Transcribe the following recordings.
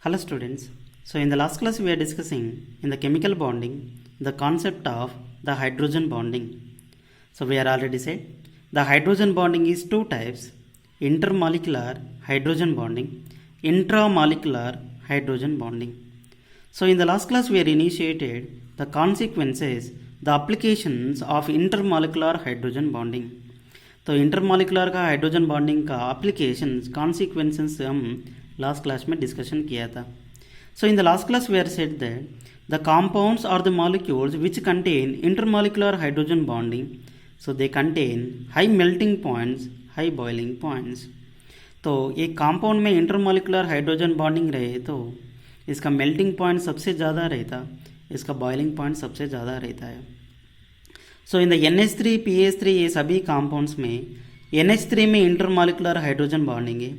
Hello students. So in the last class we are discussing in the chemical bonding the concept of the hydrogen bonding. So we are already said the hydrogen bonding is two types: intermolecular hydrogen bonding, intramolecular hydrogen bonding. So in the last class we are initiated the consequences, the applications of intermolecular hydrogen bonding. तो intermolecular का hydrogen bonding का applications consequences हम last class में discussion किया था. So in the last class we are said that the compounds are the molecules which contain intermolecular hydrogen bonding. So they contain high melting points, high boiling points. तो एक compound में intermolecular hydrogen bonding रहे तो इसका melting point सबसे ज़्यादा रहता, इसका बॉइलिंग पॉइंट सबसे ज़्यादा रहता है. So in the NH3 PH3 ये सभी कंपाउंड्स में NH3 में इंटरमॉलिकुलर हाइड्रोजन बॉन्डिंग है,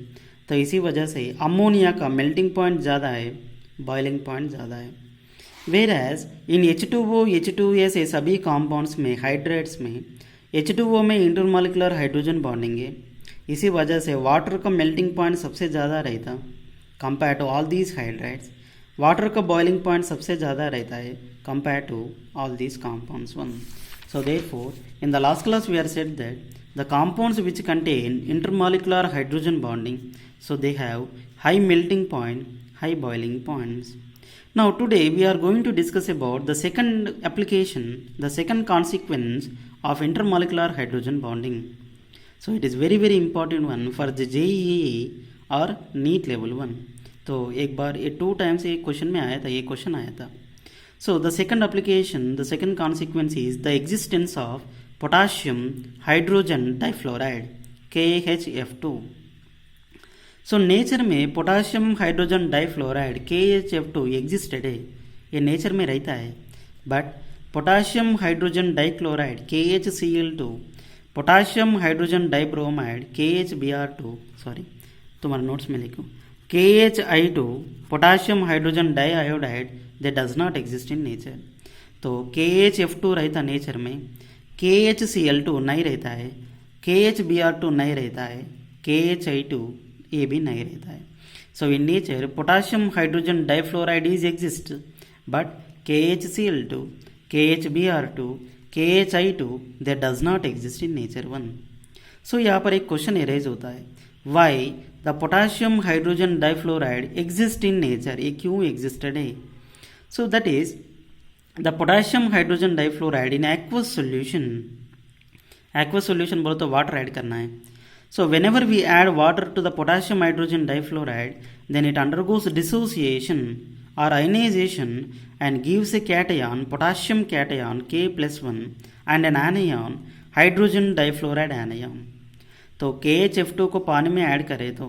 तो इसी वजह से अमोनिया का मेल्टिंग पॉइंट ज़्यादा है, बॉइलिंग पॉइंट ज़्यादा है. Where as in H2O H2S ये सभी कंपाउंड्स में हाइड्रेट्स में H2O में इंटरमॉलिकुलर हाइड्रोजन बॉन्डिंग है, इसी वजह से वाटर का मेल्टिंग पॉइंट सबसे ज़्यादा रहता compare to all these hydrates. Water का बॉइलिंग पॉइंट सबसे ज़्यादा रहता है compare to all these compounds one. So therefore, in the last class we are said that the compounds which contain intermolecular hydrogen bonding, so they have high melting point, high boiling points. Now today we are going to discuss about the second application, the second consequence of intermolecular hydrogen bonding. So it is very important one for the JEE or NEET level 1. तो एक बार ये 2 times एक question में आया था, ये question आया था. So the second application, the second consequence is the existence of potassium hydrogen difluoride KHF2. So nature में potassium hydrogen difluoride KHF2 existed है, ये नेचर में रहता है. But potassium hydrogen dichloride KHCl2, potassium hydrogen dibromide KHBr2, sorry तुम्हारे notes में लिखो KHI2, potassium hydrogen diiodide they does not exist in nature. तो KHF2 रहता नेचर में, KHCl2 नहीं रहता है, KHBr2 नहीं रहता है, KHI2 ये भी नहीं रहता है. So in nature potassium hydrogen difluoride is exist, but KHCl2, KHBr2, KHI2 they does not exist in nature one. So यहाँ पर एक क्वेश्चन एरेज होता है, why the potassium hydrogen difluoride exist in nature, ये क्यों एग्जिस्टेड है. So that is the potassium hydrogen difluoride in aqueous solution. Aqueous solution बोलो तो water add करना है. So whenever we add water to the potassium hydrogen difluoride, then it undergoes dissociation or ionization and gives a cation, potassium cation K+1 and an anion, hydrogen difluoride anion. तो KHF2 को पानी में add करें तो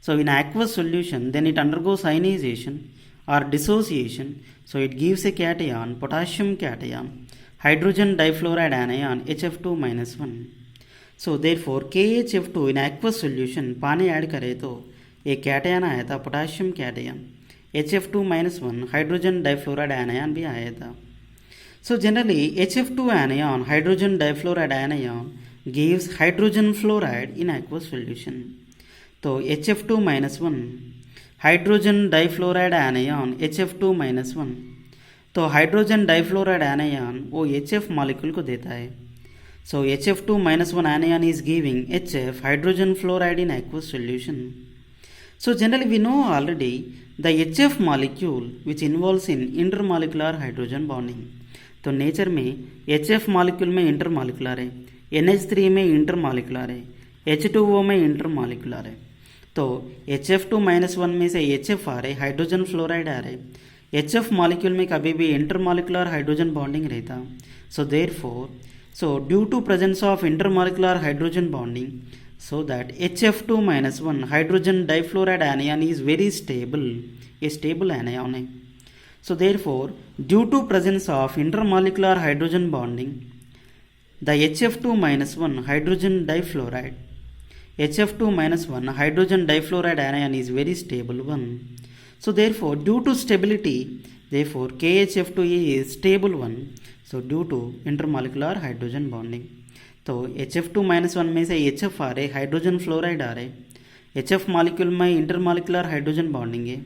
so in aqueous solution then it undergoes ionization or dissociation, so it gives a cation, potassium cation, hydrogen difluoride anion HF2-1. So therefore KHF2 in aqueous solution पानी add करे तो एक कैटयन आया था potassium कैटयन, HF2-1 hydrogen difluoride ion भी आया था. So generally HF2 anion, hydrogen difluoride anion gives hydrogen fluoride in aqueous solution. तो HF2-1 hydrogen difluoride ion HF2-1, तो हाइड्रोजन डाइफ्लोराइड आयन वो HF मॉलिक्यूल को देता है. So HF2-1 ion is giving HF hydrogen fluoride in aqueous solution. So generally we know already the HF molecule which involves in intermolecular hydrogen bonding. तो nature में HF molecule में intermolecular है, NH3 में intermolecular है, H2O में intermolecular है. तो HF2-1 में से HF आ रहे, हाइड्रोजन फ्लोराइड आ रहे. HF मॉलिक्यूल में कभी भी इंटरमॉलिकुलर हाइड्रोजन बॉन्डिंग रहता. So therefore so due to presence of intermolecular hydrogen bonding, so that HF2-1 hydrogen difluoride ion is very stable, ये स्टेबल आयन है. So therefore due to presence of intermolecular hydrogen bonding the HF2-1 hydrogen difluoride HF2-1 hydrogen difluoride anion is very stable one. So therefore due to stability, therefore KHF2 is stable one. So due to intermolecular hydrogen bonding, तो HF2-1 में से HF आ रहे, hydrogen fluoride आ रहे, HF molecule में intermolecular hydrogen bonding है.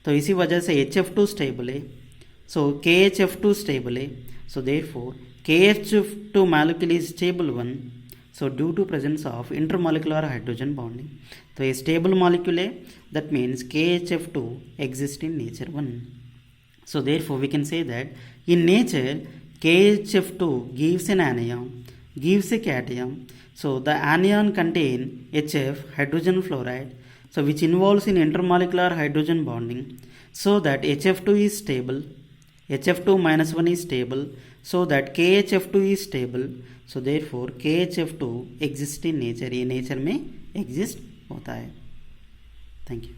तो इसी वजह से HF2 स्टेबल है, so KHF2 स्टेबल है, so therefore KHF2 molecule is stable one, so due to presence of intermolecular hydrogen bonding. तो ये stable molecule है, that means KHF2 exists in nature one. So therefore we can say that in nature KHF2 gives an anion, gives a cation. So the anion contain HF, hydrogen fluoride, so which involves in intermolecular hydrogen bonding, so that HF2 is stable, HF2 minus 1 is stable, so that KHF2 is stable. So therefore KHF2 exists in nature, ये nature में exist होता है. Thank you.